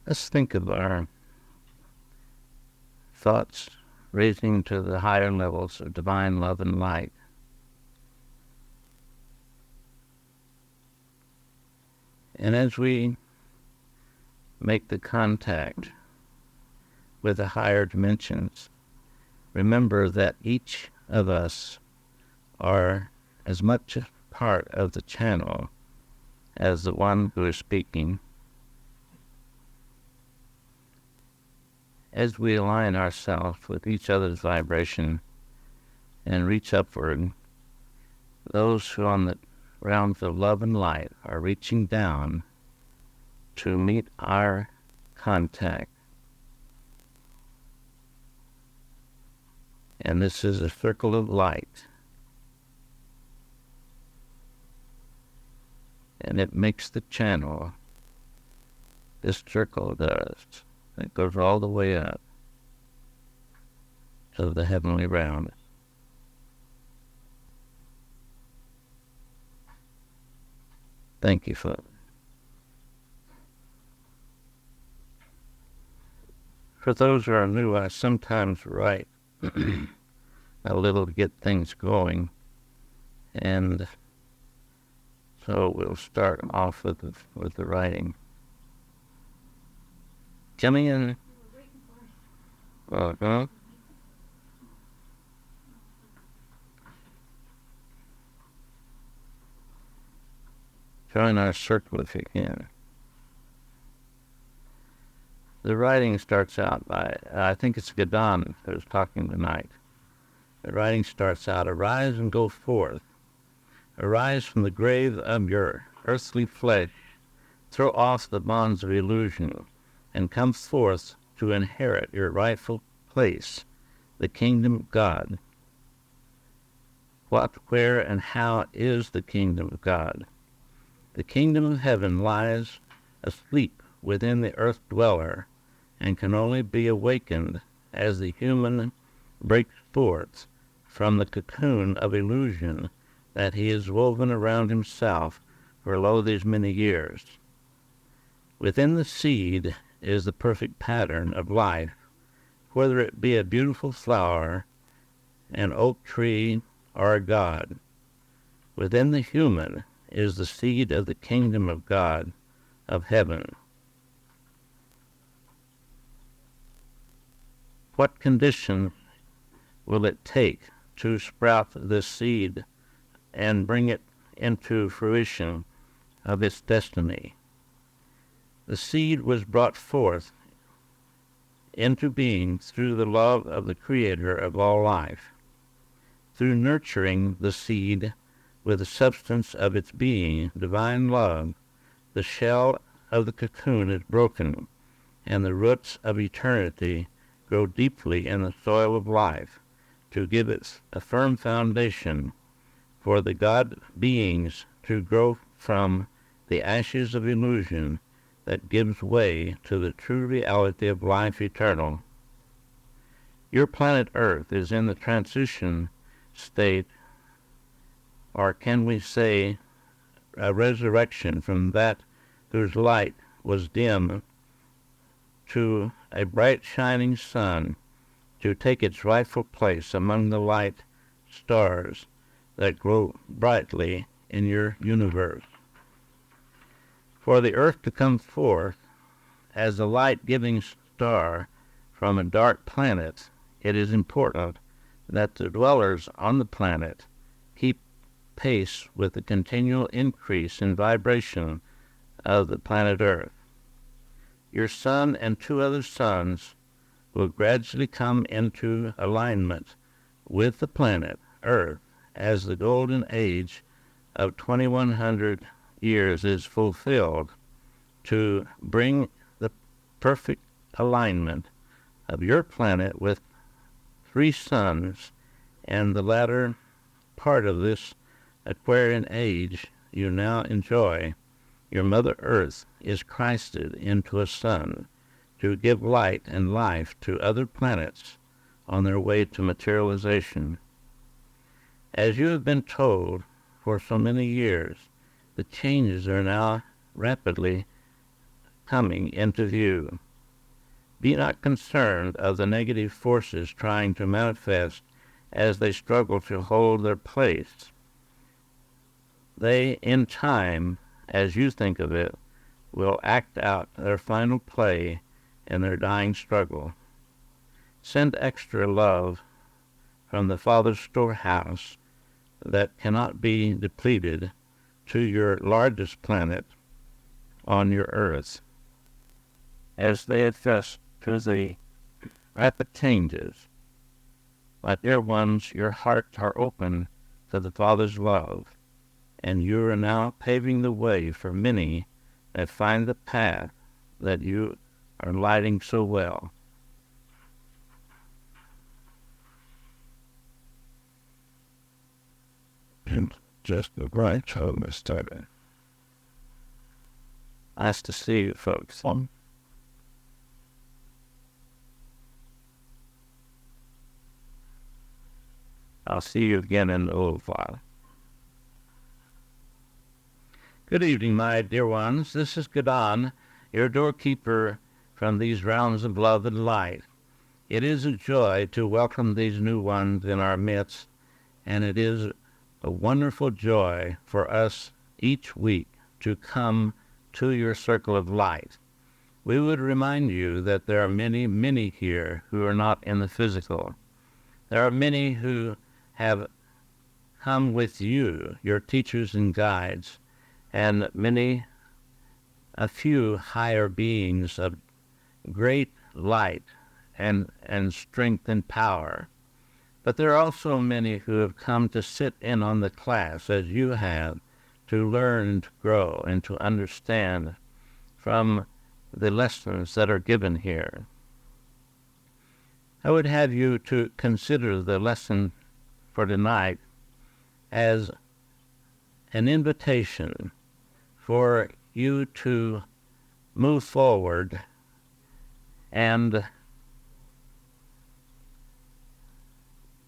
Let's think of our thoughts raising to the higher levels of divine love and light. And as we make the contact with the higher dimensions, remember that each of us are as much a part of the channel as the one who is speaking. As we align ourselves with each other's vibration and reach upward, those who on the realms of love and light are reaching down to meet our contact. And this is a circle of light. And it makes the channel. This circle does. It goes all the way up to the heavenly realm. Thank you, Father. For those who are new, I sometimes write a little to get things going, and so we'll start off with the writing. Coming in. Join our circle if you can. The writing starts out by, I think it's Don who's talking tonight. The writing starts out, arise and go forth. Arise from the grave of your earthly flesh. Throw off the bonds of illusion and come forth to inherit your rightful place, the kingdom of God. What, where, and how is the kingdom of God? The kingdom of heaven lies asleep within the earth dweller and can only be awakened as the human breaks forth from the cocoon of illusion that he has woven around himself for lo these many years. Within the seed is the perfect pattern of life, whether it be a beautiful flower, an oak tree, or a god. Within the human is the seed of the kingdom of God, of heaven. What conditions will it take to sprout this seed and bring it into fruition of its destiny? The seed was brought forth into being through the love of the Creator of all life. Through nurturing the seed with the substance of its being, divine love, the shell of the cocoon is broken, and the roots of eternity grow deeply in the soil of life to give it a firm foundation for the God beings to grow from the ashes of illusion that gives way to the true reality of life eternal. Your planet Earth is in the transition state, or can we say a resurrection from that whose light was dim to a bright shining sun, to take its rightful place among the light stars that glow brightly in your universe. For the earth to come forth as a light-giving star from a dark planet, it is important that the dwellers on the planet keep pace with the continual increase in vibration of the planet Earth. Your sun and 2 other suns will gradually come into alignment with the planet Earth as the golden age of 2100 years is fulfilled, to bring the perfect alignment of your planet with 3 suns, and the latter part of this Aquarian age you now enjoy. Your Mother Earth is Christed into a sun to give light and life to other planets on their way to materialization. As you have been told for so many years, the changes are now rapidly coming into view. Be not concerned of the negative forces trying to manifest as they struggle to hold their place. They, in time, as you think of it, will act out their final play in their dying struggle. Send extra love from the Father's storehouse that cannot be depleted to your largest planet on your earth. As they adjust to the rapid changes, my dear ones, your hearts are open to the Father's love, and you are now paving the way for many that find the path that you are lighting so well. And just the right home is started. Nice to see you, folks. I'll see you again in a little while. Good evening, my dear ones. This is Don, your doorkeeper from these realms of love and light. It is a joy to welcome these new ones in our midst, and it is a wonderful joy for us each week to come to your circle of light. We would remind you that there are many, many here who are not in the physical. There are many who have come with you, your teachers and guides, and a few higher beings of great light and strength and power. But there are also many who have come to sit in on the class, as you have, to learn, to grow, and to understand from the lessons that are given here. I would have you to consider the lesson for tonight as an invitation for you to move forward and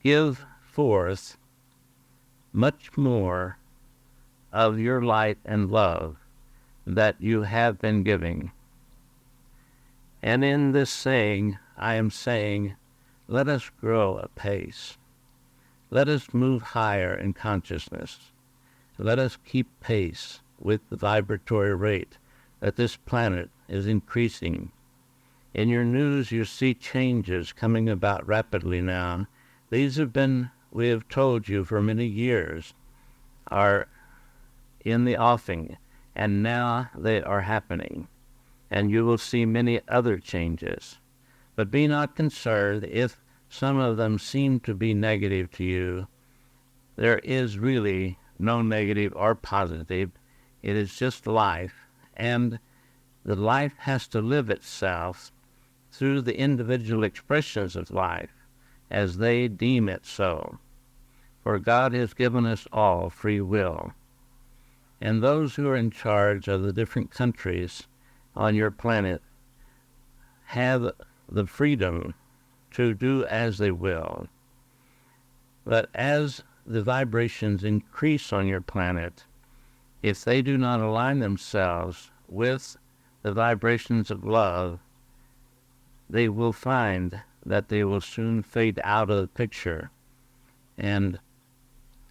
give forth much more of your light and love that you have been giving. And in this saying, I am saying, let us grow apace. Let us move higher in consciousness. Let us keep pace with the vibratory rate that this planet is increasing. In your news, you see changes coming about rapidly now. These we have told you for many years, are in the offing, and now they are happening. And you will see many other changes. But be not concerned if some of them seem to be negative to you. There is really no negative or positive. It is just life, and the life has to live itself through the individual expressions of life as they deem it so. For God has given us all free will. And those who are in charge of the different countries on your planet have the freedom to do as they will. But as the vibrations increase on your planet, if they do not align themselves with the vibrations of love, they will find that they will soon fade out of the picture, and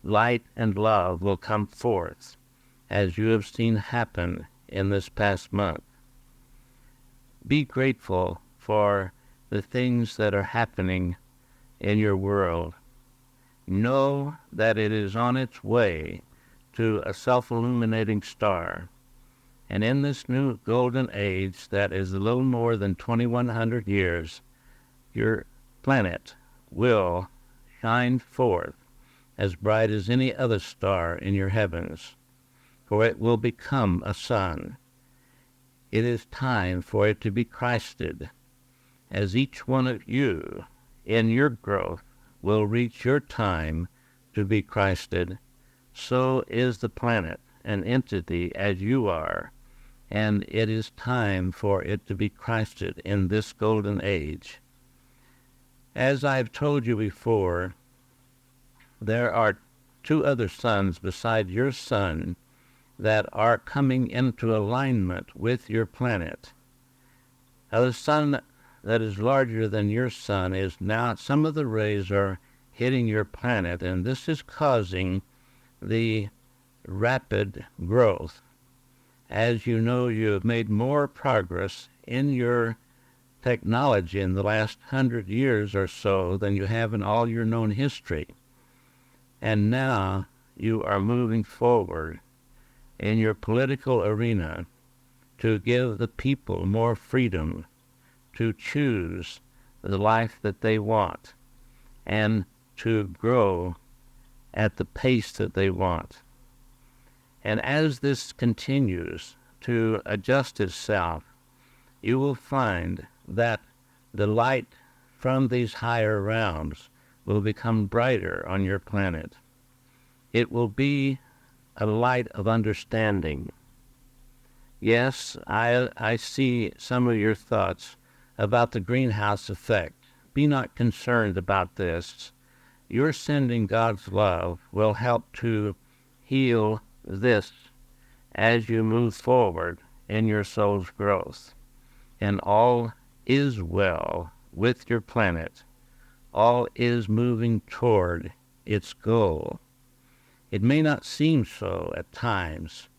light and love will come forth, as you have seen happen in this past month. Be grateful for the things that are happening in your world. Know that it is on its way to a self-illuminating star. And in this new golden age that is a little more than 2,100 years, your planet will shine forth as bright as any other star in your heavens, for it will become a sun. It is time for it to be Christed, as each one of you in your growth will reach your time to be Christed. So is the planet an entity as you are, and it is time for it to be Christed in this golden age. As I've told you before, there are two other suns beside your sun that are coming into alignment with your planet. Now, the sun that is larger than your sun is now, some of the rays are hitting your planet, and this is causing the rapid growth. As you know, you have made more progress in your technology in the last 100 years or so than you have in all your known history. And now you are moving forward in your political arena to give the people more freedom to choose the life that they want and to grow at the pace that they want. And as this continues to adjust itself, you will find that the light from these higher realms will become brighter on your planet. It will be a light of understanding. Yes, I see some of your thoughts about the greenhouse effect. Be not concerned about this. Your sending God's love will help to heal this as you move forward in your soul's growth. And all is well with your planet. All is moving toward its goal. It may not seem so at times,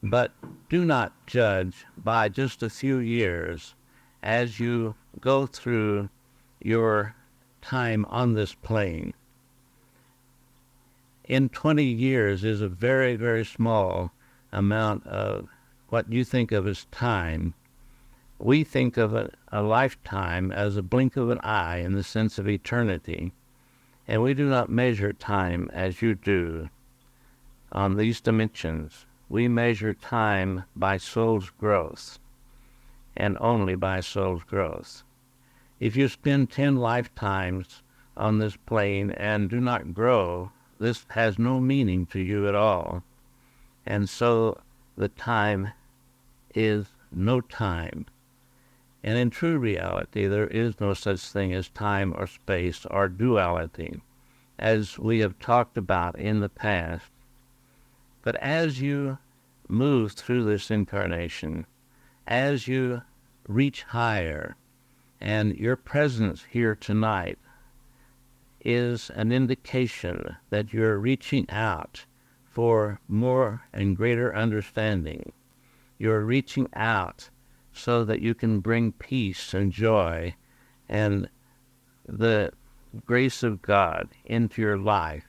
but do not judge by just a few years as you go through your time on this plane. In 20 years is a very, very small amount of what you think of as time. We think of a lifetime as a blink of an eye in the sense of eternity, and we do not measure time as you do on these dimensions. We measure time by soul's growth, and only by soul's growth. If you spend 10 lifetimes on this plane and do not grow, this has no meaning to you at all. And so the time is no time. And in true reality, there is no such thing as time or space or duality, as we have talked about in the past. But as you move through this incarnation, as you reach higher, and your presence here tonight is an indication that you're reaching out for more and greater understanding. You're reaching out so that you can bring peace and joy and the grace of God into your life.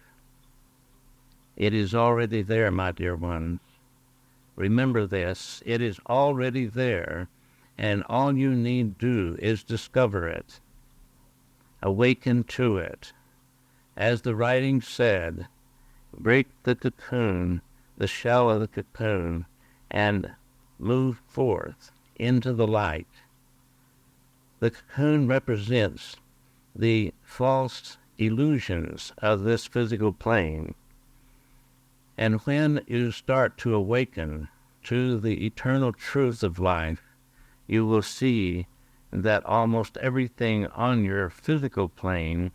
It is already there, my dear ones. Remember this, it is already there, and all you need do is discover it, awaken to it. As the writing said, break the cocoon, the shell of the cocoon, and move forth into the light. The cocoon represents the false illusions of this physical plane. And when you start to awaken to the eternal truth of life, you will see that almost everything on your physical plane,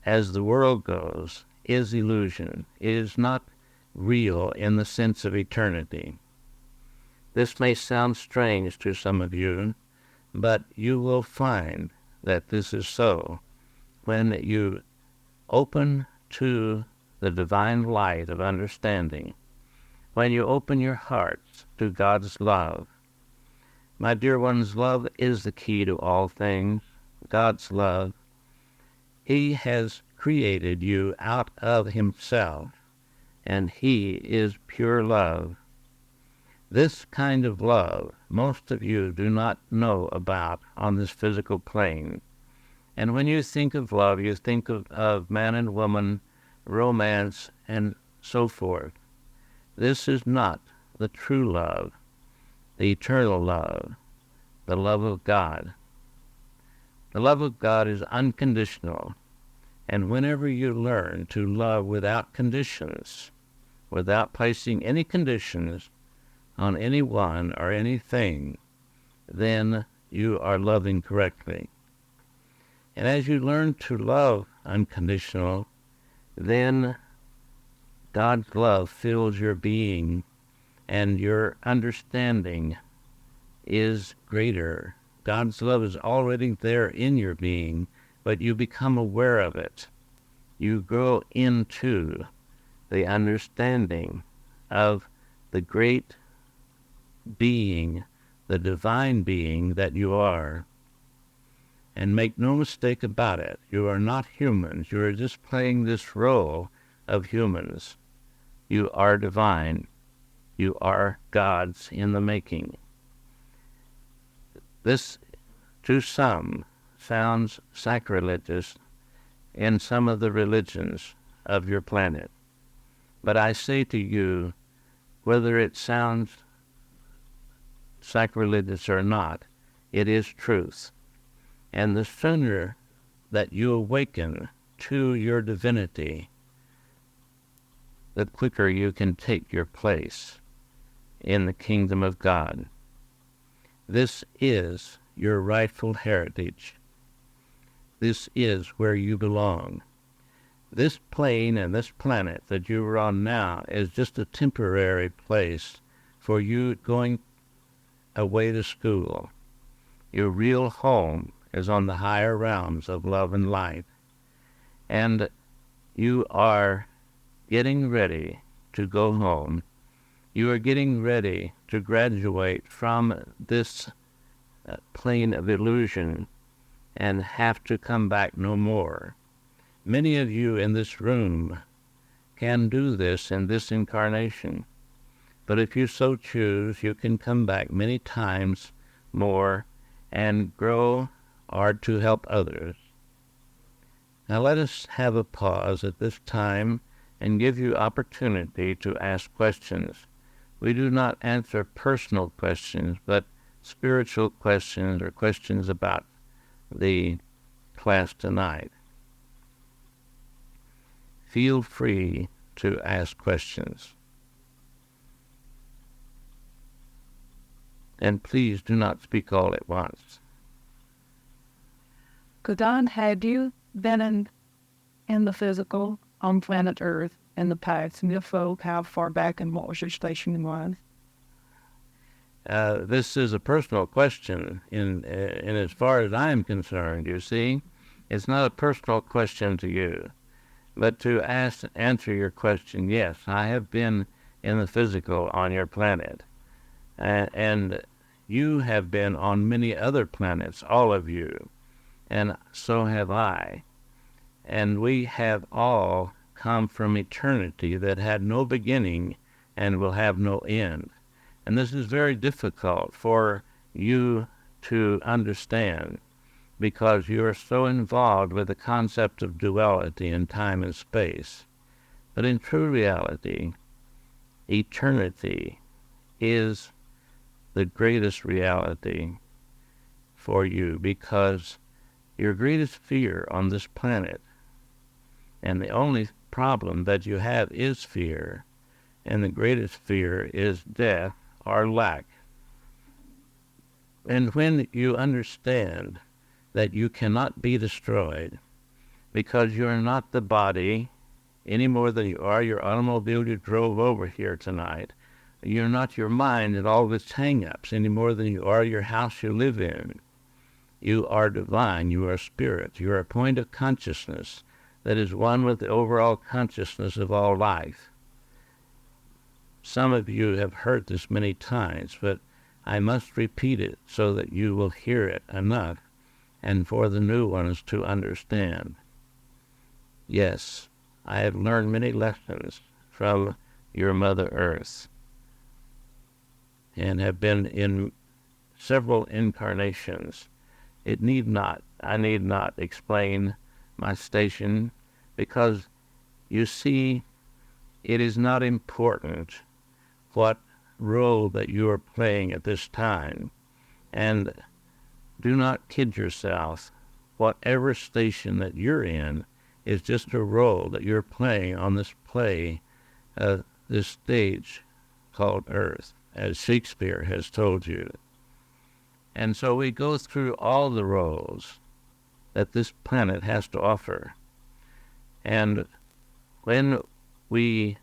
as the world goes, is illusion. It is not real in the sense of eternity. This may sound strange to some of you, but you will find that this is so when you open to the divine light of understanding, when you open your hearts to God's love. My dear ones, love is the key to all things. God's love. He has created you out of himself, and he is pure love. This kind of love most of you do not know about on this physical plane. And when you think of love, you think of man and woman, romance, and so forth. This is not the true love, the eternal love, the love of God. The love of God is unconditional, and whenever you learn to love without conditions, without placing any conditions on anyone or anything, then you are loving correctly. And as you learn to love unconditional, then God's love fills your being, and your understanding is greater. God's love is already there in your being, but you become aware of it. You grow into the understanding of the great being, the divine being that you are. And make no mistake about it, you are not humans. You are just playing this role of humans. You are divine. You are God's in the making. This, to some, sounds sacrilegious in some of the religions of your planet. But I say to you, whether it sounds sacrilegious or not, it is truth. And the sooner that you awaken to your divinity, the quicker you can take your place in the kingdom of God. This is your rightful heritage. This is where you belong. This plane and this planet that you are on now is just a temporary place for you going away to school. Your real home is on the higher realms of love and light. And you are getting ready to go home. You are getting ready to graduate from this plane of illusion and have to come back no more. Many of you in this room can do this in this incarnation, but if you so choose, you can come back many times more and grow or to help others. Now let us have a pause at this time and give you opportunity to ask questions. We do not answer personal questions, but spiritual questions or questions about the class tonight. Feel free to ask questions. And please do not speak all at once. Don, had you been in the physical on planet Earth in the past? And if so, how far back and what was your station in life? This is a personal question in as far as I am concerned, you see. It's not a personal question to you. But to answer your question, yes, I have been in the physical on your planet. And you have been on many other planets, all of you. And so have I. And we have all come from eternity that had no beginning and will have no end. And this is very difficult for you to understand because you are so involved with the concept of duality in time and space. But in true reality, eternity is the greatest reality for you because your greatest fear on this planet, and the only problem that you have is fear, and the greatest fear is death or lack. And when you understand that you cannot be destroyed because you are not the body any more than you are your automobile you drove over here tonight, you're not your mind and all of its hang-ups any more than you are your house you live in. You are divine, you are spirit, you are a point of consciousness that is one with the overall consciousness of all life. Some of you have heard this many times, but I must repeat it so that you will hear it enough and for the new ones to understand. Yes, I have learned many lessons from your Mother Earth and have been in several incarnations. I need not explain my station because, you see, it is not important what role that you are playing at this time. And do not kid yourself. Whatever station that you're in is just a role that you're playing on this play, this stage called Earth, as Shakespeare has told you. And so we go through all the roles that this planet has to offer. And when we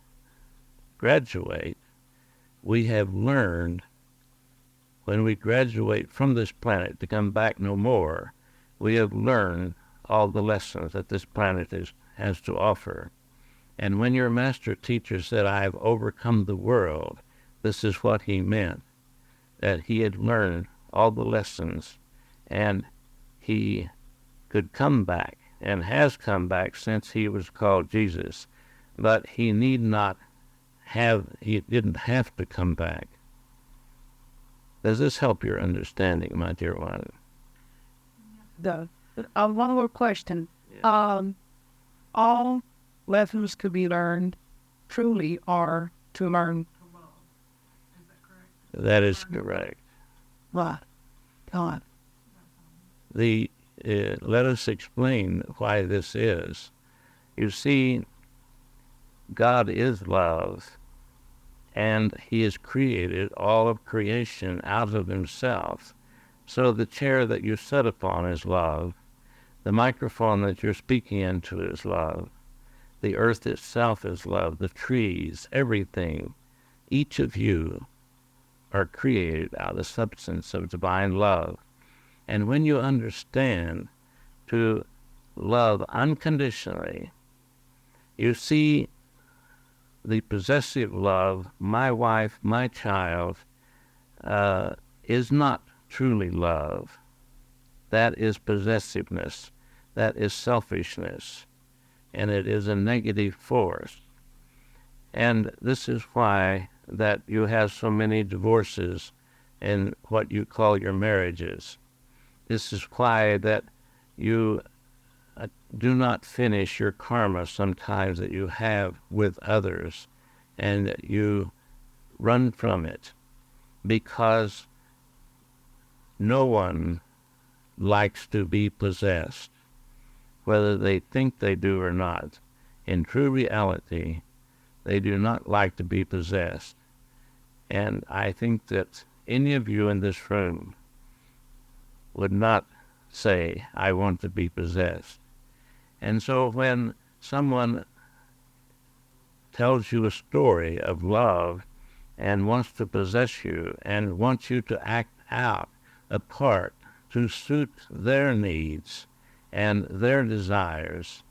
graduate, we have learned, when we graduate from this planet to come back no more, we have learned all the lessons that this planet has to offer. And when your master teacher said, I have overcome the world, this is what he meant, that he had learned all the lessons, and he could come back, and has come back since he was called Jesus. But he didn't have to come back. Does this help your understanding, my dear one? One more question. Yeah. All lessons to be learned truly are to learn. That is correct. Right. God. Let us explain why this is. You see, God is love, and he has created all of creation out of himself. So the chair that you sit upon is love. The microphone that you're speaking into is love. The earth itself is love. The trees, everything. Each of you are created out of the substance of divine love. And when you understand to love unconditionally, you see the possessive love, my wife, my child, is not truly love. That is possessiveness. That is selfishness. And it is a negative force. And this is why that you have so many divorces in what you call your marriages. This is why that you do not finish your karma sometimes that you have with others, and you run from it, because no one likes to be possessed, whether they think they do or not. In true reality, they do not like to be possessed. And I think that any of you in this room would not say, I want to be possessed. And so when someone tells you a story of love and wants to possess you and wants you to act out a part to suit their needs and their desires,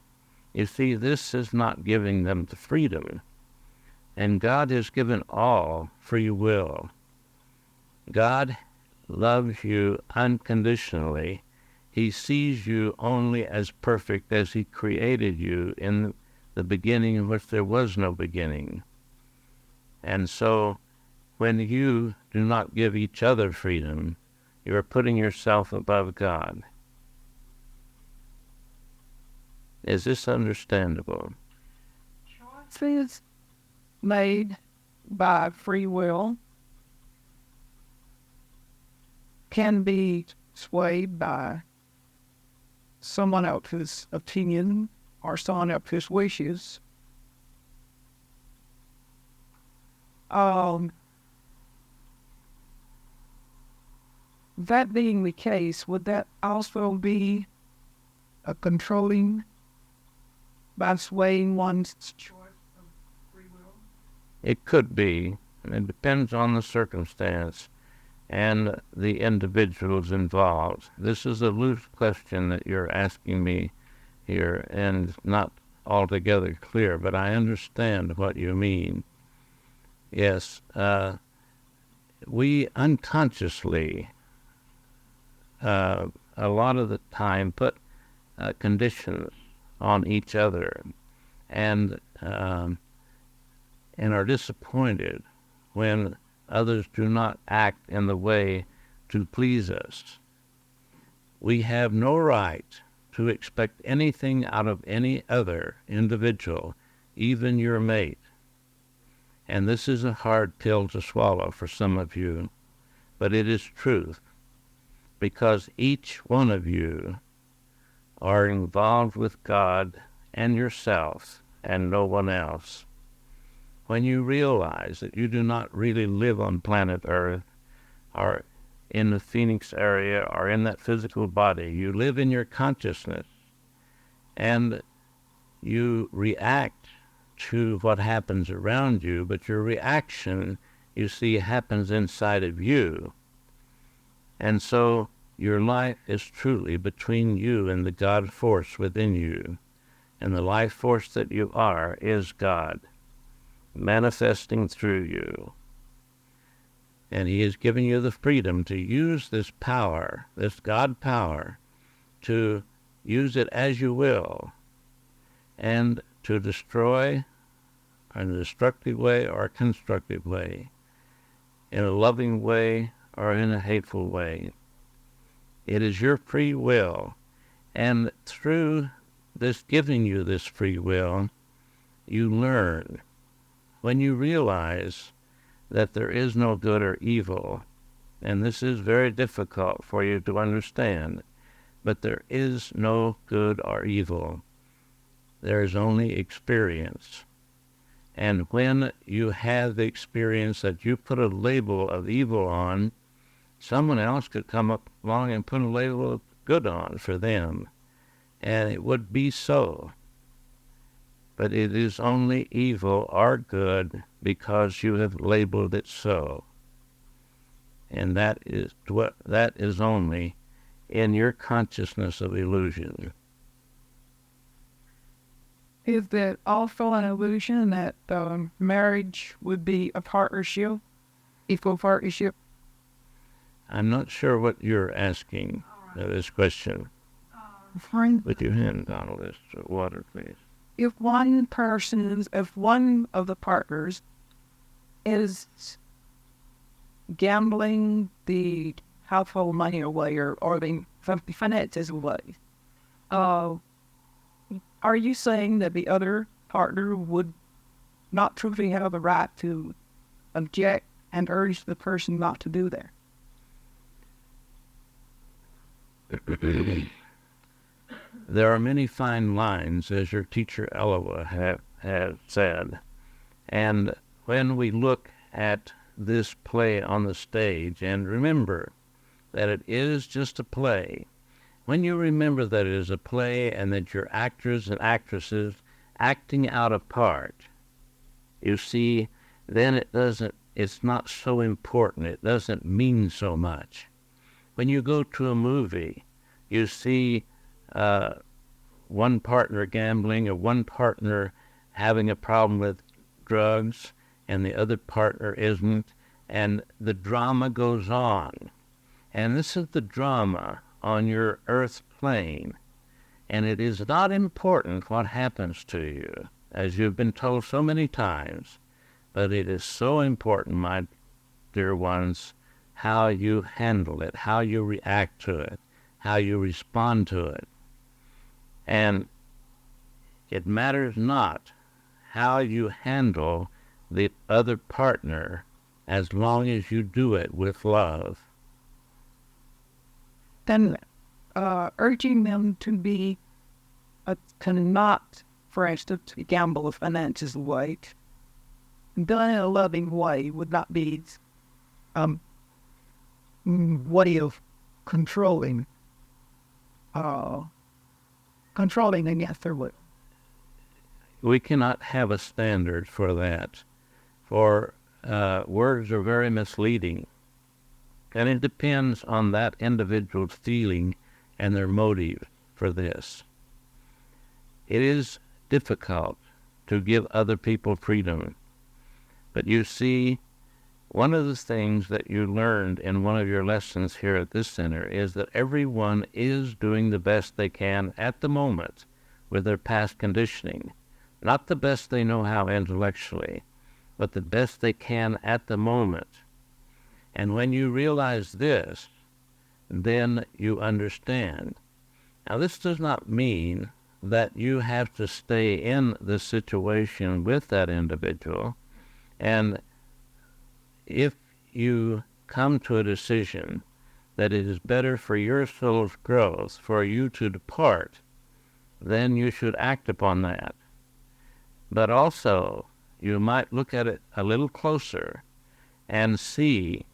you see, this is not giving them the freedom. And God has given all free will. God loves you unconditionally. He sees you only as perfect as he created you in the beginning in which there was no beginning. And so when you do not give each other freedom, you are putting yourself above God. Is this understandable? Choices made by free will can be swayed by someone else's opinion or someone else's wishes. That being the case, would that also be a controlling by swaying one's choice of free will? It could be. It depends on the circumstance and the individuals involved. This is a loose question that you're asking me here, and not altogether clear, but I understand what you mean. Yes, we unconsciously, a lot of the time, put conditions on each other, and are disappointed when others do not act in the way to please us. We have no right to expect anything out of any other individual, even your mate. And this is a hard pill to swallow for some of you, but it is truth, because each one of you are involved with God and yourself and no one else. When you realize that you do not really live on planet Earth or in the Phoenix area or in that physical body, you live in your consciousness, and you react to what happens around you, but your reaction, you see, happens inside of you. And so your life is truly between you and the God force within you. And the life force that you are is God, manifesting through you. And he has given you the freedom to use this power, this God power, to use it as you will, and to destroy in a destructive way or a constructive way, in a loving way or in a hateful way. It is your free will, and through this giving you this free will, you learn. When you realize that there is no good or evil, and this is very difficult for you to understand, but there is no good or evil. There is only experience. And when you have the experience that you put a label of evil on, someone else could come up along and put a label of good on for them, and it would be so. But it is only evil or good because you have labeled it so. And that is only in your consciousness of illusion. Is that also an illusion that marriage would be a partnership, equal partnership? I'm not sure what you're asking this question. Would you hand Donald this water, please? If one of the partners is gambling the household money away or the finances away, are you saying that the other partner would not truly have the right to object and urge the person not to do that? There are many fine lines, as your teacher Eloah has said. And when we look at this play on the stage, and remember that it is just a play, when you remember that it is a play and that you're actors and actresses acting out a part, you see, then it's not so important. It doesn't mean so much. When you go to a movie, you see one partner gambling or one partner having a problem with drugs and the other partner isn't, and the drama goes on. And this is the drama on your earth plane, and it is not important what happens to you, as you've been told so many times, but it is so important, my dear ones, how you handle it, how you react to it, how you respond to it. And it matters not how you handle the other partner as long as you do it with love. Then urging them to not, for instance, gamble the finances away, done in a loving way would not be way of controlling against their will. We cannot have a standard for that, for words are very misleading, and it depends on that individual's feeling and their motive for this. It is difficult to give other people freedom, but you see, one of the things that you learned in one of your lessons here at this center is that everyone is doing the best they can at the moment with their past conditioning. Not the best they know how intellectually, but the best they can at the moment. And when you realize this, then you understand. Now, this does not mean that you have to stay in the situation with that individual. And if you come to a decision that it is better for your soul's growth for you to depart, then you should act upon that. But also, you might look at it a little closer and see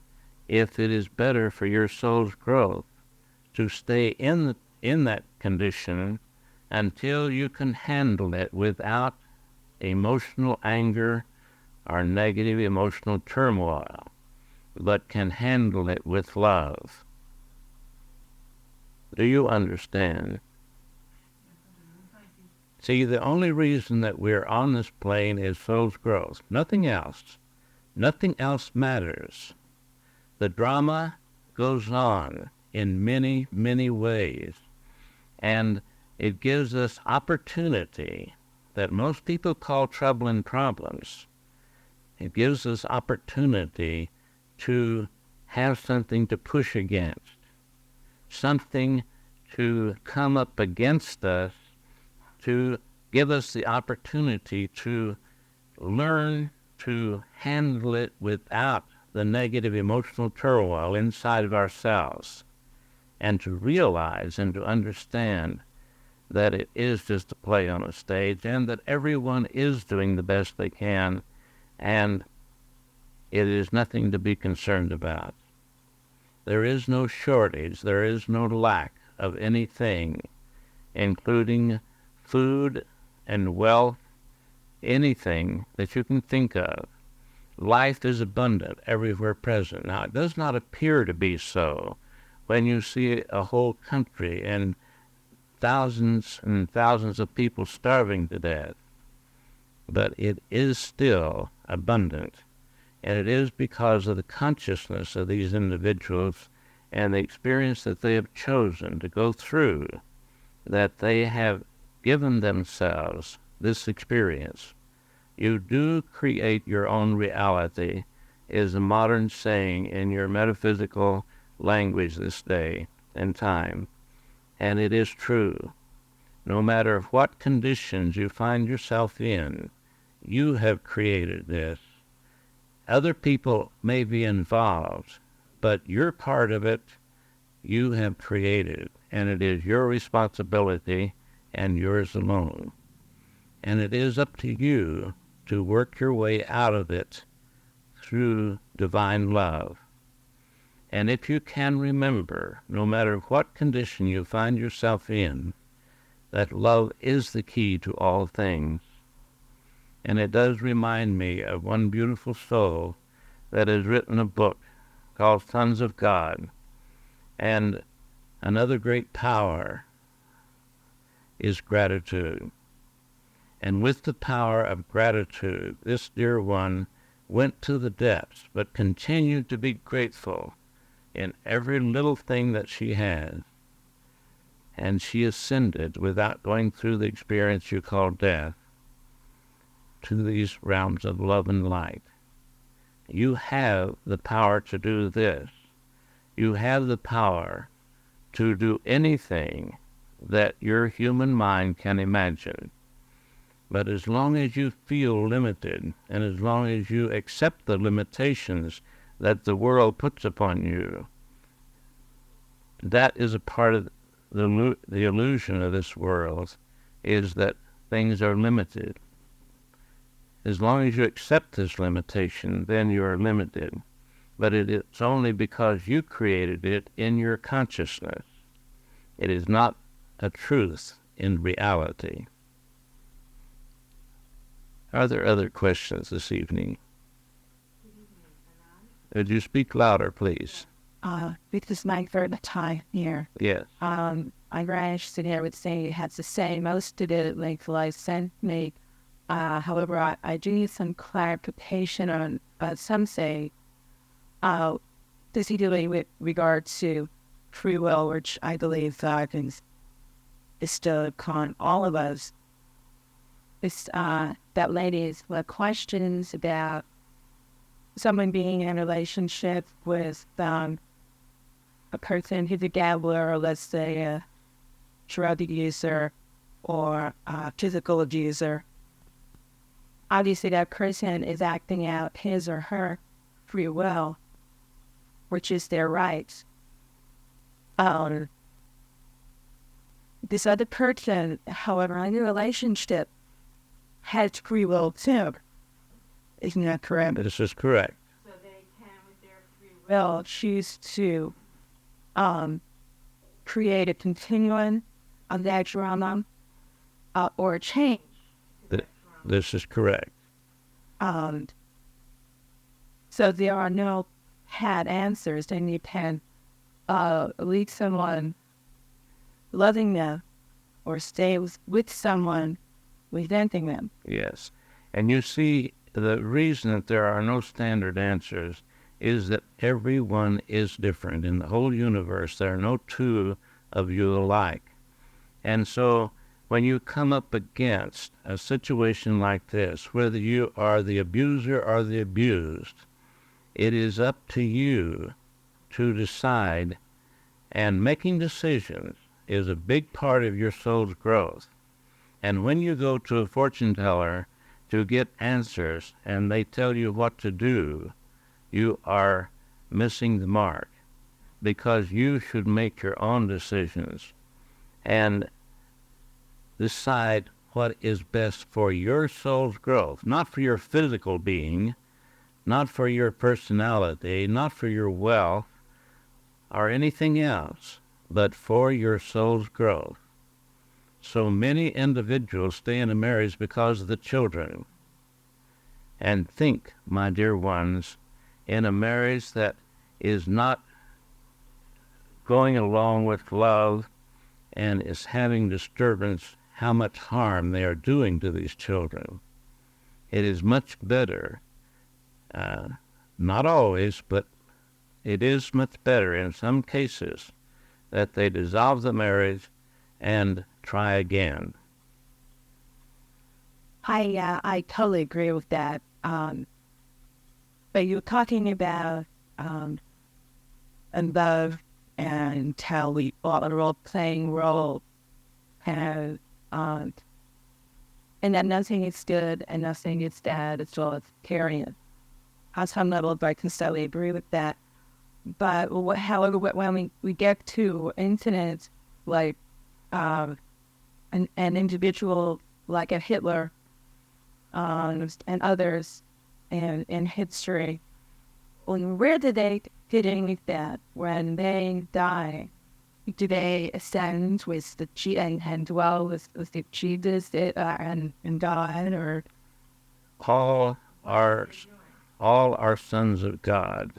if it is better for your soul's growth to stay in that condition until you can handle it without emotional anger or negative emotional turmoil, but can handle it with love. Do you understand? See, the only reason that we're on this plane is soul's growth. Nothing else. Nothing else matters. The drama goes on in many, many ways, and it gives us opportunity that most people call trouble and problems. It gives us opportunity to have something to push against, something to come up against us, to give us the opportunity to learn to handle it without the negative emotional turmoil inside of ourselves, and to realize and to understand that it is just a play on a stage and that everyone is doing the best they can, and it is nothing to be concerned about. There is no shortage, there is no lack of anything, including food and wealth, anything that you can think of. Life is abundant everywhere present. Now, it does not appear to be so when you see a whole country and thousands and thousands of people starving to death, but it is still abundant, and it is because of the consciousness of these individuals and the experience that they have chosen to go through, that they have given themselves this experience. You do create your own reality, is a modern saying in your metaphysical language this day and time. And it is true. No matter what conditions you find yourself in, you have created this. Other people may be involved, but you're part of it. You have created, and it is your responsibility and yours alone. And it is up to you to work your way out of it through divine love. And if you can remember, no matter what condition you find yourself in, that love is the key to all things. And it does remind me of one beautiful soul that has written a book called Sons of God. And another great power is gratitude. And with the power of gratitude, this dear one went to the depths, but continued to be grateful in every little thing that she had. And she ascended without going through the experience you call death to these realms of love and light. You have the power to do this. You have the power to do anything that your human mind can imagine. But as long as you feel limited, and as long as you accept the limitations that the world puts upon you, that is a part of the illusion of this world, is that things are limited. As long as you accept this limitation, then you are limited. But it's only because you created it in your consciousness. It is not a truth in reality. Are there other questions this evening? Would you speak louder, please? This is my third time here. Yes. I rash to here would say it has to say most of it like life sent me. However, I do need some clarification on some say particularly with regard to free will, which I believe God is bestowed upon all of us. It's that lady's questions about someone being in a relationship with a person who's a gambler, or let's say a drug user or a physical abuser. Obviously, that person is acting out his or her free will, which is their right. This other person, however, in a relationship, has free will too. Isn't that correct? This is correct. So they can, with their free will, choose to create a continuum of that drama or change. This is correct. So there are no had answers, and you can lead someone loving them or stay with someone resenting them. Yes. And you see, the reason that there are no standard answers is that everyone is different. In the whole universe, there are no two of you alike. And so when you come up against a situation like this, whether you are the abuser or the abused, it is up to you to decide, and making decisions is a big part of your soul's growth. And when you go to a fortune teller to get answers and they tell you what to do, you are missing the mark, because you should make your own decisions and decide what is best for your soul's growth, not for your physical being, not for your personality, not for your wealth or anything else, but for your soul's growth. So many individuals stay in a marriage because of the children. And think, my dear ones, in a marriage that is not going along with love and is having disturbance, how much harm they are doing to these children. It is much better, not always, but it is much better in some cases, that they dissolve the marriage and try again. I totally agree with that. But you're talking about and love and how we all a role-playing role, and that nothing is good and nothing is bad as well as carrying. On some level, I can totally agree with that. But however, when we get to incidents like an individual like a Hitler and others in history, where did they get any that? When they die, do they ascend with the and dwell with the Jesus and God, or All are sons of God.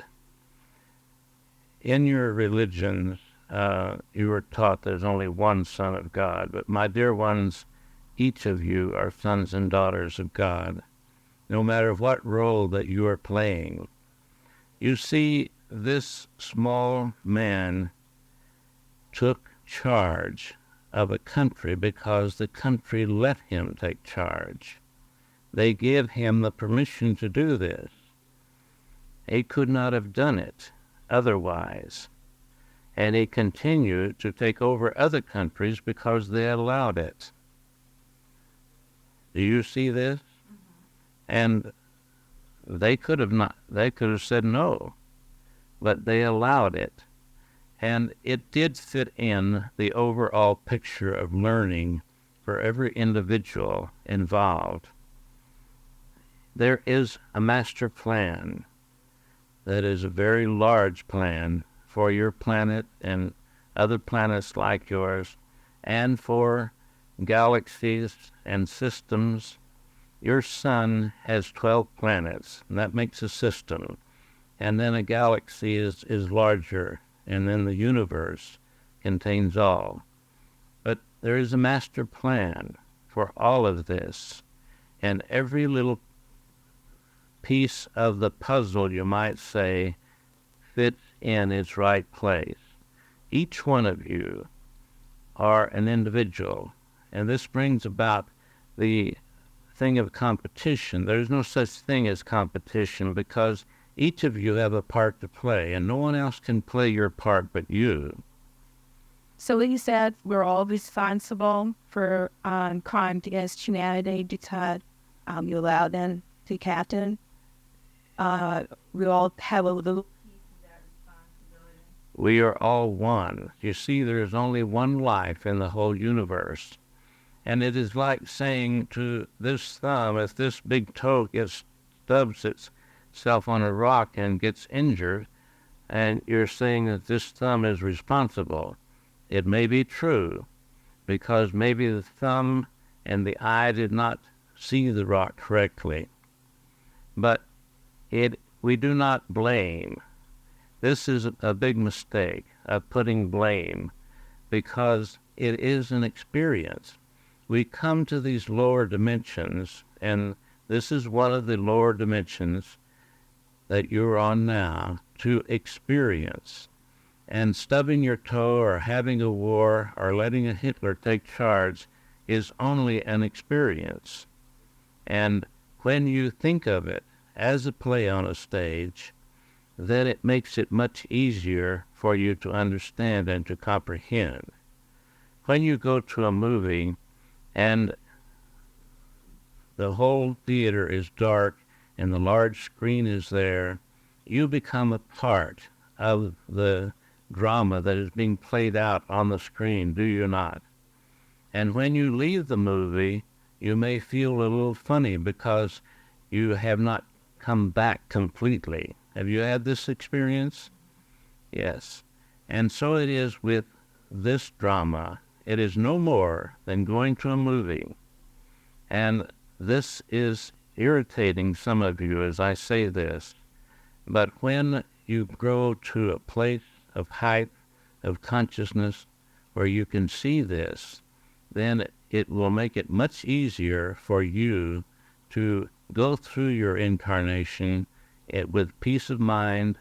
In your religions, you were taught there's only one Son of God, but my dear ones, each of you are sons and daughters of God, no matter what role that you are playing. You see, this small man took charge of a country because the country let him take charge. They give him the permission to do this. He could not have done it otherwise. And he continued to take over other countries because they allowed it. Do you see this? Mm-hmm. And they could have said no, but they allowed it. And it did fit in the overall picture of learning for every individual involved. There is a master plan that is a very large plan for your planet and other planets like yours, and for galaxies and systems. Your sun has 12 planets, and that makes a system. And then a galaxy is larger, and then the universe contains all. But there is a master plan for all of this, and every little piece of the puzzle, you might say, fits in its right place. Each one of you are an individual, and this brings about the thing of competition. There's no such thing as competition, because each of you have a part to play, and no one else can play your part but you. So you said we're all responsible for crime against humanity because you allow them to captain. We all have a little piece of that responsibility. We are all one. You see, there is only one life in the whole universe. And it is like saying to this thumb, if this big toe stubs itself on a rock and gets injured, and you're saying that this thumb is responsible. It may be true, because maybe the thumb and the eye did not see the rock correctly. But we do not blame. This is a big mistake of putting blame, because it is an experience. We come to these lower dimensions, and this is one of the lower dimensions that you're on now, to experience. And stubbing your toe or having a war or letting a Hitler take charge is only an experience. And when you think of it as a play on a stage, then it makes it much easier for you to understand and to comprehend. When you go to a movie and the whole theater is dark and the large screen is there, you become a part of the drama that is being played out on the screen, do you not? And when you leave the movie, you may feel a little funny because you have not come back completely. Have you had this experience? Yes. And so it is with this drama. It is no more than going to a movie. And this is irritating some of you as I say this, but when you grow to a place of height of consciousness where you can see this, then it will make it much easier for you to go through your incarnation with peace of mind,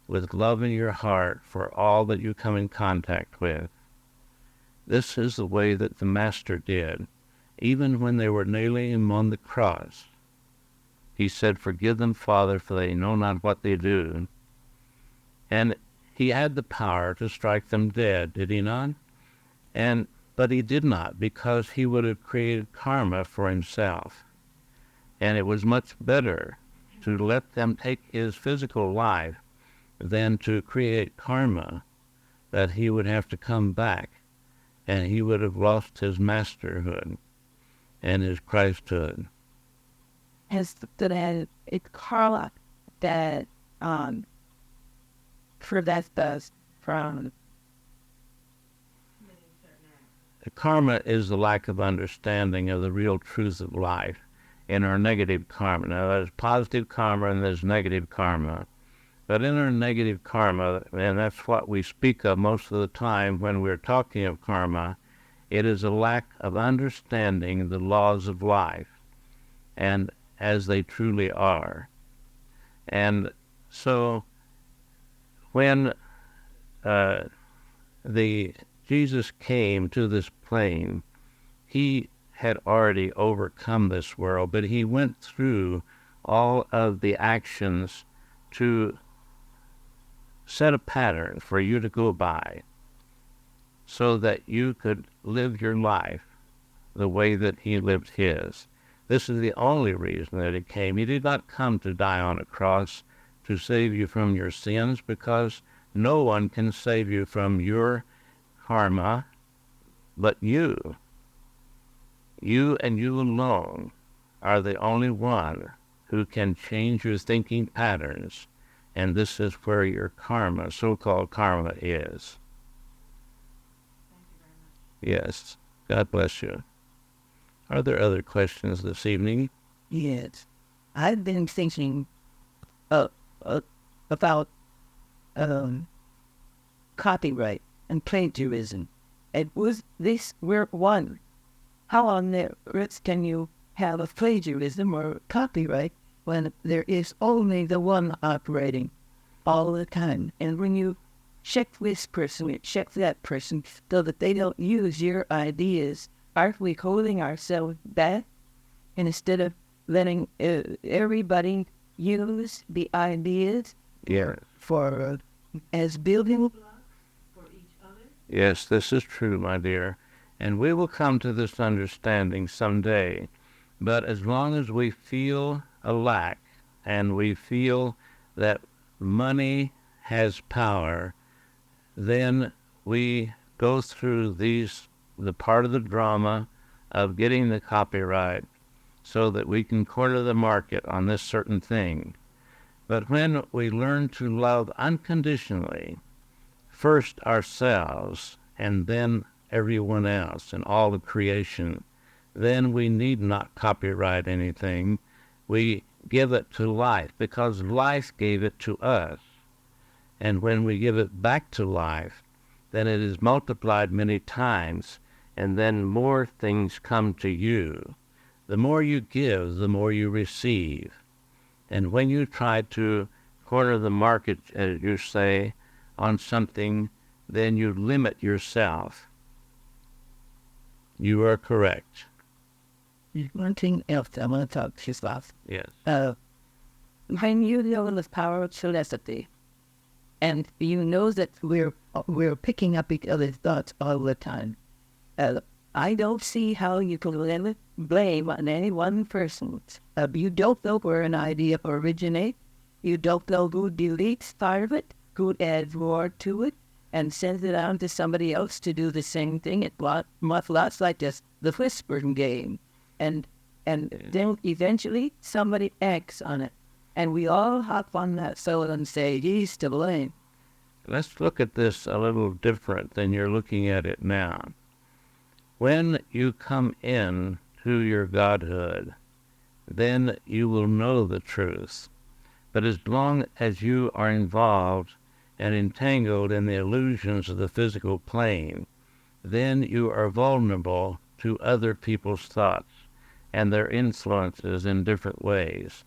with love in your heart for all that you come in contact with. This is the way that the Master did. Even when they were nailing him on the cross, he said, "Forgive them, Father, for they know not what they do." And he had the power to strike them dead, did he not? But he did not, because he would have created karma for himself. And it was much better to let them take his physical life than to create karma that he would have to come back, and he would have lost his masterhood and his Christhood. Has that it karma that prevents us from karma is the lack of understanding of the real truth of life in our negative karma. Now, there's positive karma and there's negative karma. But in our negative karma, and that's what we speak of most of the time when we're talking of karma, it is a lack of understanding the laws of life and as they truly are. And so when Jesus came to this plane, he had already overcome this world, but he went through all of the actions to set a pattern for you to go by so that you could live your life the way that he lived his. This is the only reason that he came. He did not come to die on a cross to save you from your sins, because no one can save you from your karma but you. You and you alone are the only one who can change your thinking patterns, and this is where your karma, so-called karma, is. Yes. God bless you. Are there other questions this evening? Yes. I've been thinking about copyright and plagiarism. And was this work one? How on earth can you have a plagiarism or copyright when there is only the one operating all the time? And when you check this person, you check that person, so that they don't use your ideas, aren't we holding ourselves back? And instead of letting everybody use the ideas for as building blocks for each other? Yes, this is true, my dear. And we will come to this understanding someday. But as long as we feel a lack and we feel that money has power, then we go through the part of the drama of getting the copyright so that we can corner the market on this certain thing. But when we learn to love unconditionally, first ourselves and then everyone else and all of creation, then we need not copyright anything. We give it to life because life gave it to us. And when we give it back to life, then it is multiplied many times, and then more things come to you. The more you give, the more you receive. And when you try to corner the market, as you say, on something, then you limit yourself. You are correct. One thing else I want to talk to you about. Yes. When you know the power of telepathy, and you know that we're picking up each other's thoughts all the time, I don't see how you can limit blame on any one person. You don't know where an idea originates. You don't know who deletes part of it, who adds more to it, and sends it on to somebody else to do the same thing. It's lots like this, the whispering game. And then eventually somebody acts on it. And we all hop on that fellow and say, he's to blame. Let's look at this a little different than you're looking at it now. When you come in to your godhood, then you will know the truth. But as long as you are involved and entangled in the illusions of the physical plane, then you are vulnerable to other people's thoughts and their influences in different ways.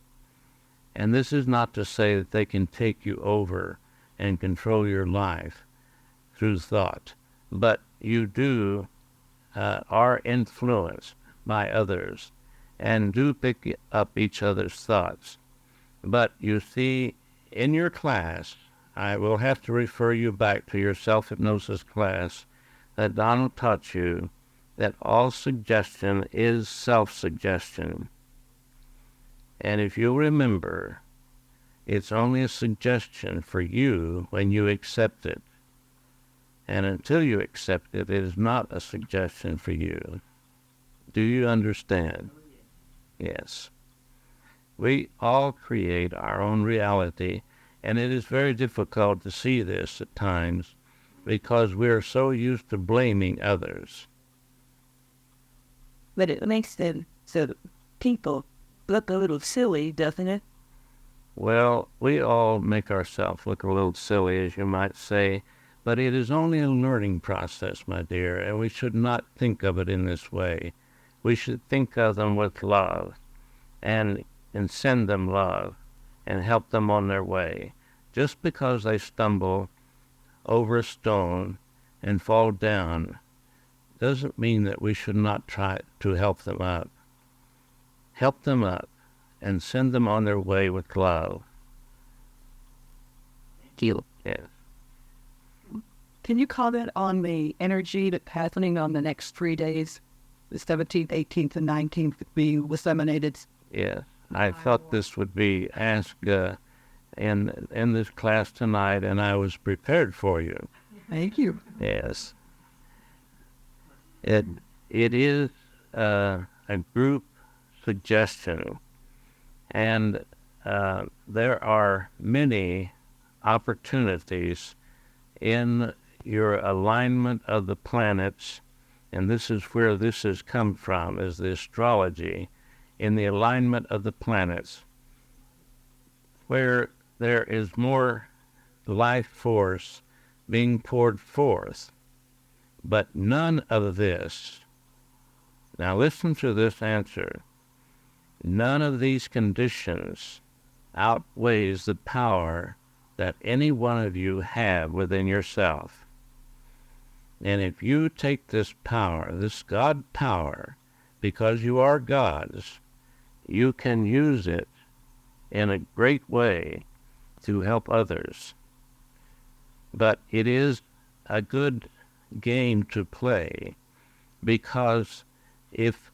And this is not to say that they can take you over and control your life through thought, but you are influenced by others and do pick up each other's thoughts. But you see, in your class, I will have to refer you back to your self-hypnosis class that Donald taught you, that all suggestion is self-suggestion. And if you remember, it's only a suggestion for you when you accept it. And until you accept it, it is not a suggestion for you. Do you understand? Yes. We all create our own reality, and it is very difficult to see this at times because we are so used to blaming others. But it makes them so that people look a little silly, doesn't it? Well, we all make ourselves look a little silly, as you might say, but it is only a learning process, my dear, and we should not think of it in this way. We should think of them with love and send them love and help them on their way. Just because they stumble over a stone and fall down doesn't mean that we should not try to help them up. Help them up and send them on their way with love. Thank you. Yes. Can you comment on the energy that's happening on the next 3 days? The 17th, 18th, and 19th being disseminated. Yes. I thought this would be asked in this class tonight, and I was prepared for you. Thank you. Yes. It is a group suggestion, and there are many opportunities in your alignment of the planets, and this is where this has come from, is the astrology, in the alignment of the planets, where there is more life force being poured forth. But none of this, now listen to this answer, none of these conditions outweighs the power that any one of you have within yourself. And if you take this power, this God power, because you are God's, you can use it in a great way to help others. But it is a good game to play, because if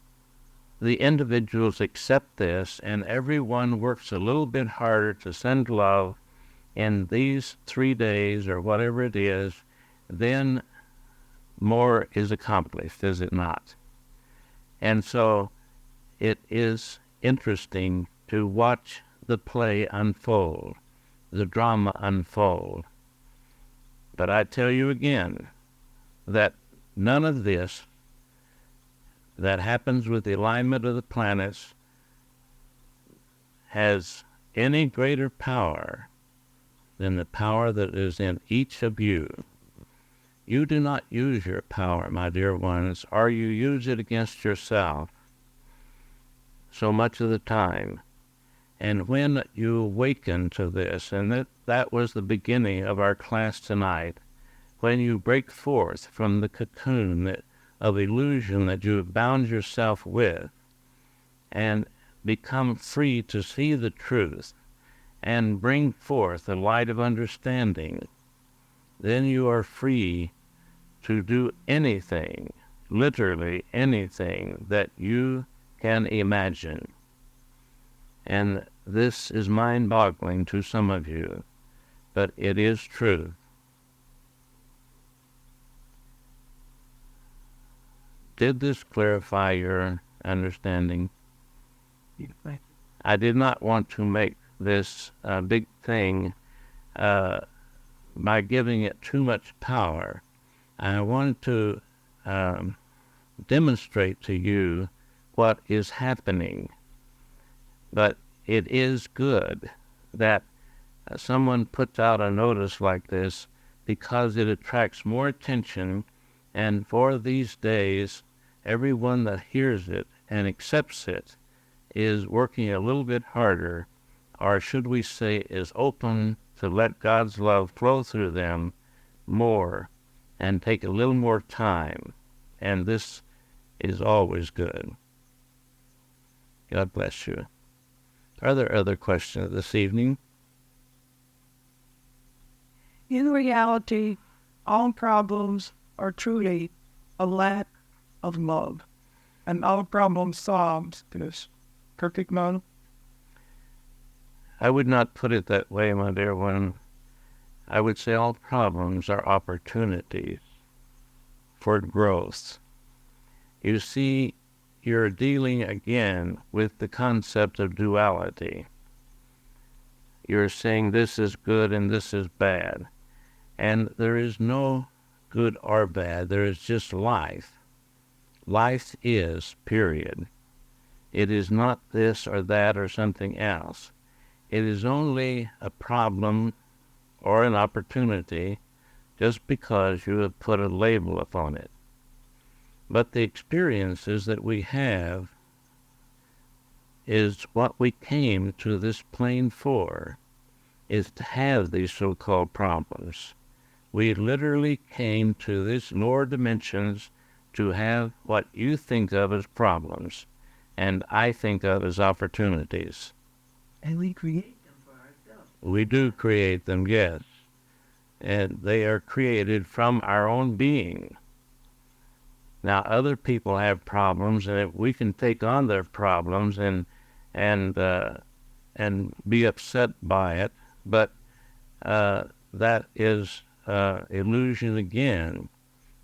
the individuals accept this and everyone works a little bit harder to send love in these 3 days or whatever it is, then more is accomplished, is it not? And so it is interesting to watch the play unfold, the drama unfold. But I tell you again that none of this that happens with the alignment of the planets has any greater power than the power that is in each of you. You do not use your power, my dear ones, or you use it against yourself so much of the time. And when you awaken to this, and that was the beginning of our class tonight, when you break forth from the cocoon of illusion that you have bound yourself with and become free to see the truth and bring forth the light of understanding, then you are free to do anything, literally anything that you can imagine. And this is mind-boggling to some of you, but it is true. Did this clarify your understanding? I did not want to make this a big thing by giving it too much power. I wanted to demonstrate to you what is happening. But it is good that someone puts out a notice like this because it attracts more attention, and for these days, everyone that hears it and accepts it is working a little bit harder, or should we say is open to let God's love flow through them more and take a little more time. And this is always good. God bless you. Are there other questions this evening? In reality, all problems are truly a lack of love, and all problem solves this perfect love. I would not put it that way, my dear one. I would say all problems are opportunities for growth. You see, you're dealing again with the concept of duality. You're saying this is good and this is bad. And there is no good or bad. There is just life. Life is, period. It is not this or that or something else. It is only a problem or an opportunity just because you have put a label upon it. But the experiences that we have is what we came to this plane for, is to have these so-called problems. We literally came to these lower dimensions to have what you think of as problems, and I think of as opportunities. And we create them for ourselves. We do create them, yes. And they are created from our own being. Now, other people have problems, and if we can take on their problems and be upset by it, but that is illusion again,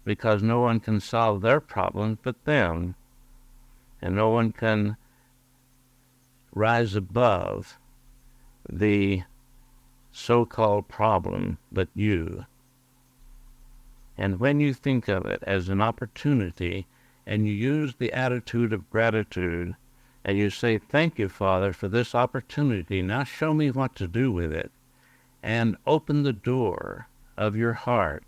because no one can solve their problems but them, and no one can rise above the so-called problem but you. And when you think of it as an opportunity, and you use the attitude of gratitude, and you say, thank you, Father, for this opportunity. Now show me what to do with it. And open the door of your heart,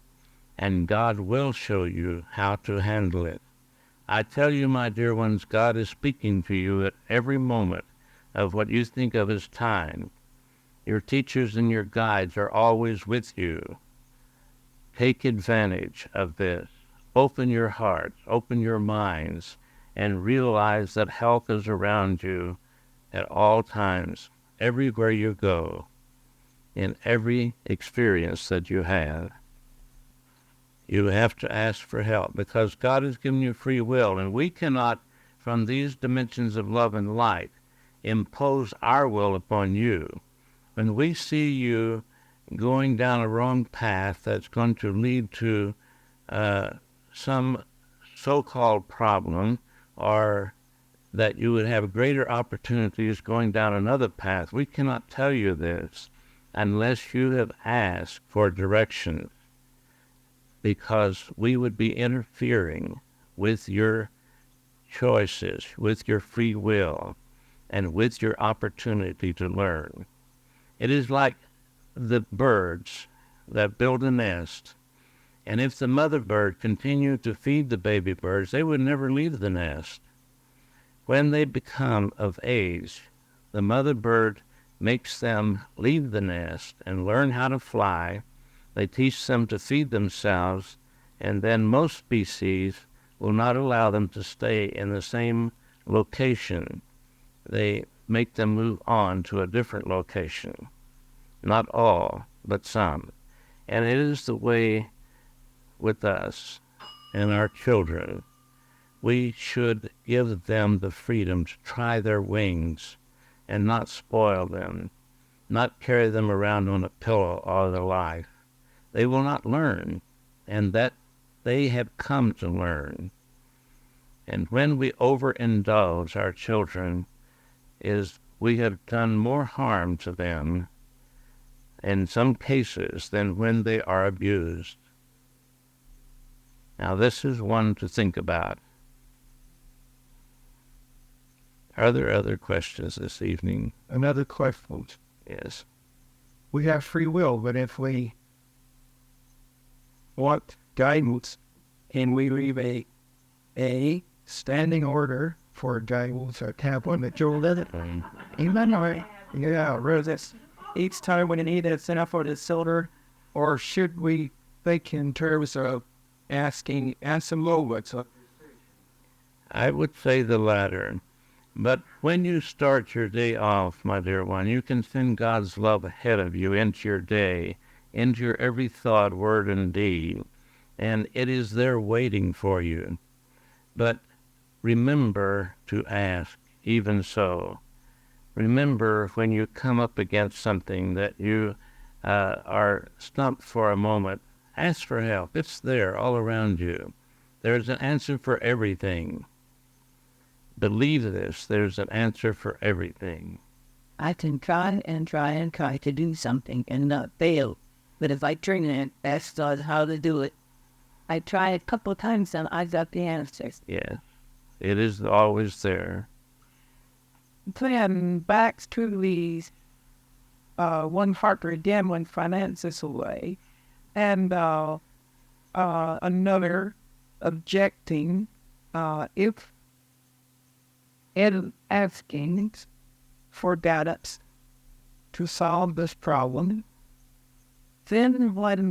and God will show you how to handle it. I tell you, my dear ones, God is speaking to you at every moment of what you think of as time. Your teachers and your guides are always with you. Take advantage of this. Open your hearts, open your minds, and realize that help is around you at all times, everywhere you go, in every experience that you have. You have to ask for help because God has given you free will, and we cannot, from these dimensions of love and light, impose our will upon you. When we see you going down a wrong path that's going to lead to some so-called problem, or that you would have greater opportunities going down another path, we cannot tell you this unless you have asked for direction, because we would be interfering with your choices, with your free will, and with your opportunity to learn. It is like the birds that build a nest, and if the mother bird continued to feed the baby birds, they would never leave the nest. When they become of age, the mother bird makes them leave the nest and learn how to fly. They teach them to feed themselves, and then most species will not allow them to stay in the same location. They make them move on to a different location. Not all, but some. And it is the way with us and our children. We should give them the freedom to try their wings and not spoil them, not carry them around on a pillow all their life. They will not learn, and that they have come to learn. And when we overindulge our children, we have done more harm to them in some cases than when they are abused. Now this is one to think about. Are there other questions this evening? Another question. Yes. We have free will, but if we want guidance and we leave a standing order for guidance or tablet that you'll let it, this each time when you need it, send up for the silver, or should we think in terms of asking what's up? I would say the latter. But when you start your day off, my dear one, you can send God's love ahead of you into your day, into your every thought, word, and deed, and it is there waiting for you. But remember to ask, even so. Remember when you come up against something that you are stumped for a moment, ask for help. It's there all around you. There's an answer for everything. Believe this, there's an answer for everything. I can try and try and try to do something and not fail. But if I train it, that's not how to do it. I try a couple of times and I got the answers. Yes, it is always there. Then back to these one partner again when finances away, and another objecting if and asking for data to solve this problem. Then when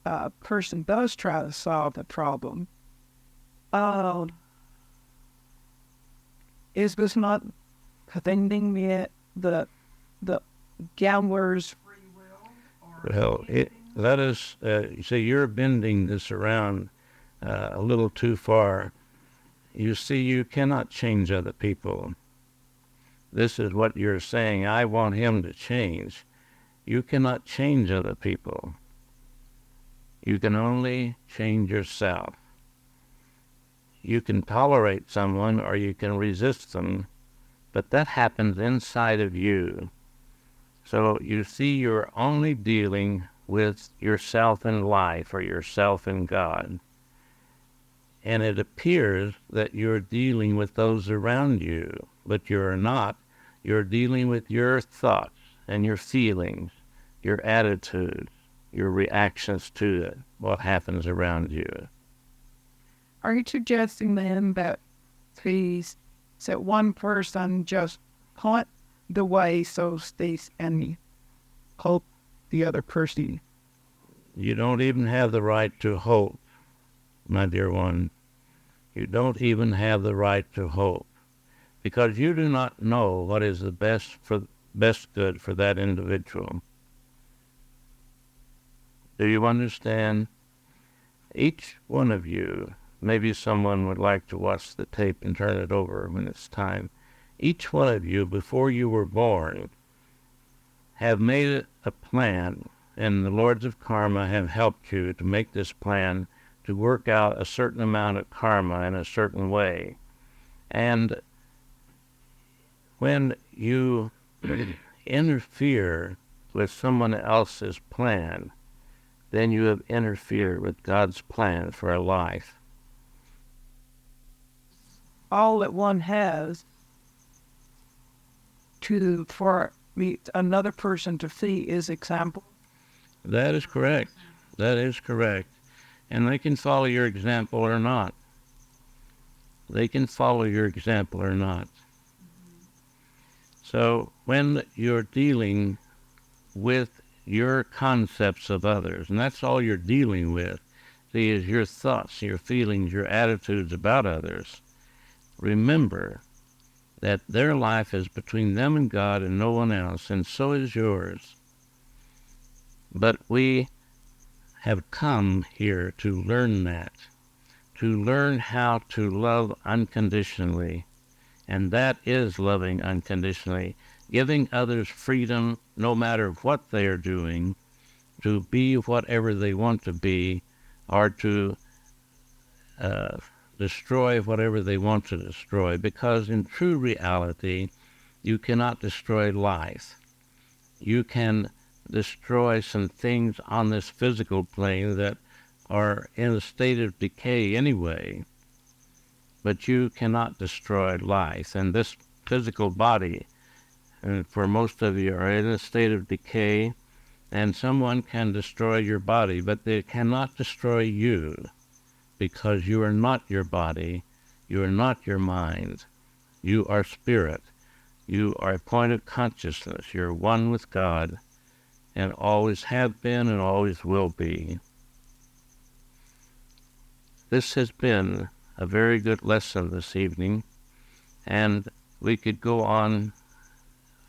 the person does try to solve the problem, is this not offending the gambler's free will? Well, let us say you're bending this around a little too far. You see, you cannot change other people. This is what you're saying. I want him to change. You cannot change other people. You can only change yourself. You can tolerate someone or you can resist them, but that happens inside of you. So you see, you're only dealing with yourself in life or yourself in God. And it appears that you're dealing with those around you, but you're not. You're dealing with your thoughts and your feelings, your attitudes, your reactions to it, what happens around you. Are you suggesting then that that one person just hunt the way so stays and hope the other person? You don't even have the right to hope, my dear one. You don't even have the right to hope, because you do not know what is the best good for that individual. Do you understand? Each one of you, maybe someone would like to watch the tape and turn it over when it's time. Each one of you, before you were born, have made a plan, and the Lords of Karma have helped you to make this plan to work out a certain amount of karma in a certain way. And when you interfere with someone else's plan, then you have interfered with God's plan for a life. all that one has for another person to see is example. That is correct. That is correct. And they can follow your example or not. They can follow your example or not. So when you're dealing with your concepts of others, and that's all you're dealing with, see, is your thoughts, your feelings, your attitudes about others, remember that their life is between them and God and no one else, and so is yours. But we have come here to learn that, to learn how to love unconditionally. And that is loving unconditionally, giving others freedom no matter what they are doing, to be whatever they want to be, or to destroy whatever they want to destroy. Because in true reality, you cannot destroy life. You can destroy some things on this physical plane that are in a state of decay anyway, but you cannot destroy life. And this physical body, for most of you, are in a state of decay, and someone can destroy your body, but they cannot destroy you, because you are not your body, you are not your mind, you are spirit, you are a point of consciousness, you're one with God, and always have been and always will be. This has been a very good lesson this evening, and we could go on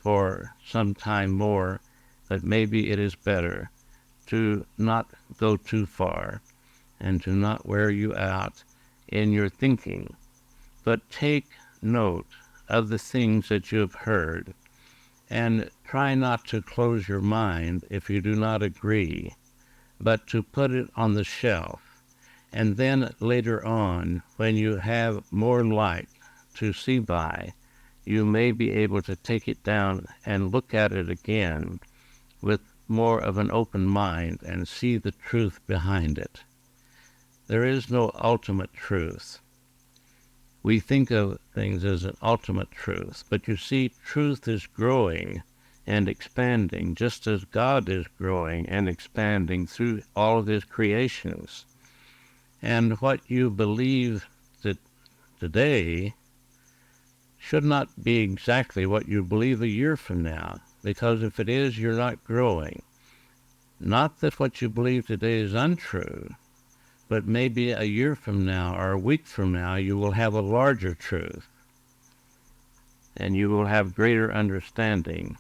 for some time more, but maybe it is better to not go too far and to not wear you out in your thinking, but take note of the things that you have heard, and try not to close your mind if you do not agree, but to put it on the shelf. And then later on, when you have more light to see by, you may be able to take it down and look at it again with more of an open mind and see the truth behind it. There is no ultimate truth. We think of things as an ultimate truth, but you see, truth is growing and expanding, just as God is growing and expanding through all of his creations. And what you believe that today should not be exactly what you believe a year from now, because if it is, you're not growing. Not that what you believe today is untrue, but maybe a year from now or a week from now you will have a larger truth, and you will have greater understanding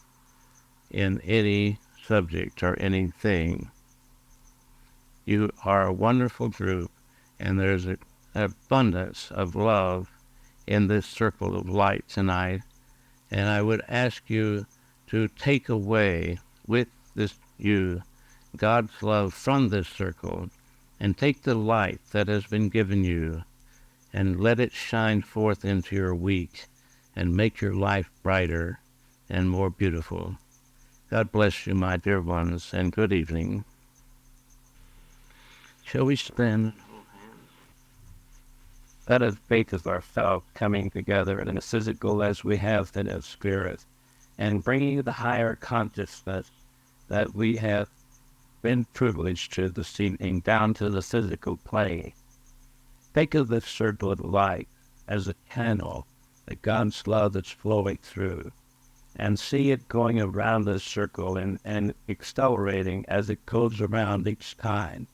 in any subject or anything. You are a wonderful group, and there's an abundance of love in this circle of light tonight, and I would ask you to take away with you God's love from this circle, and take the light that has been given you and let it shine forth into your week and make your life brighter and more beautiful. God bless you, my dear ones, and good evening. Shall we stand? Let us think of ourselves coming together in a physical as we have in a spirit, and bringing the higher consciousness that we have been privileged to this evening down to the physical plane. Think of this circle of light as a channel that God's love is flowing through, and see it going around this circle and accelerating as it goes around each time,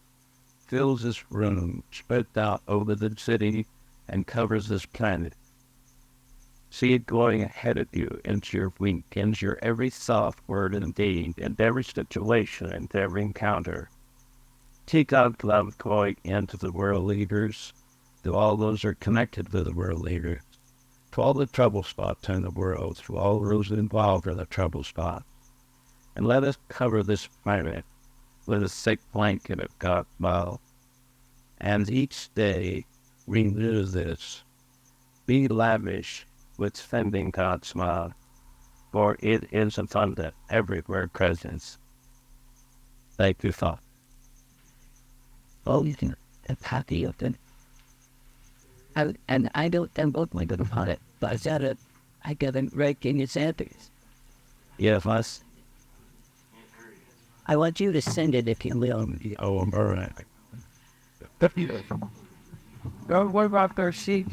fills this room, spreads out over the city, and covers this planet. See it going ahead of you into your week, into your every thought, word, and deed, and every situation, and every encounter. See God's love going into the world leaders, to all those who are connected to the world leaders, to all the trouble spots in the world, to all those involved in the trouble spot. And let us cover this planet with a thick blanket of God's love. And each day renew this. Be lavish with sending God's love, for it is abundant everywhere present. Thank you, Father. Oh, you can happy of it. And I don't look like about it, but I got it right in your sentence. Yeah, if I s- I want you to send it if you will. oh, all right. What about their sheet?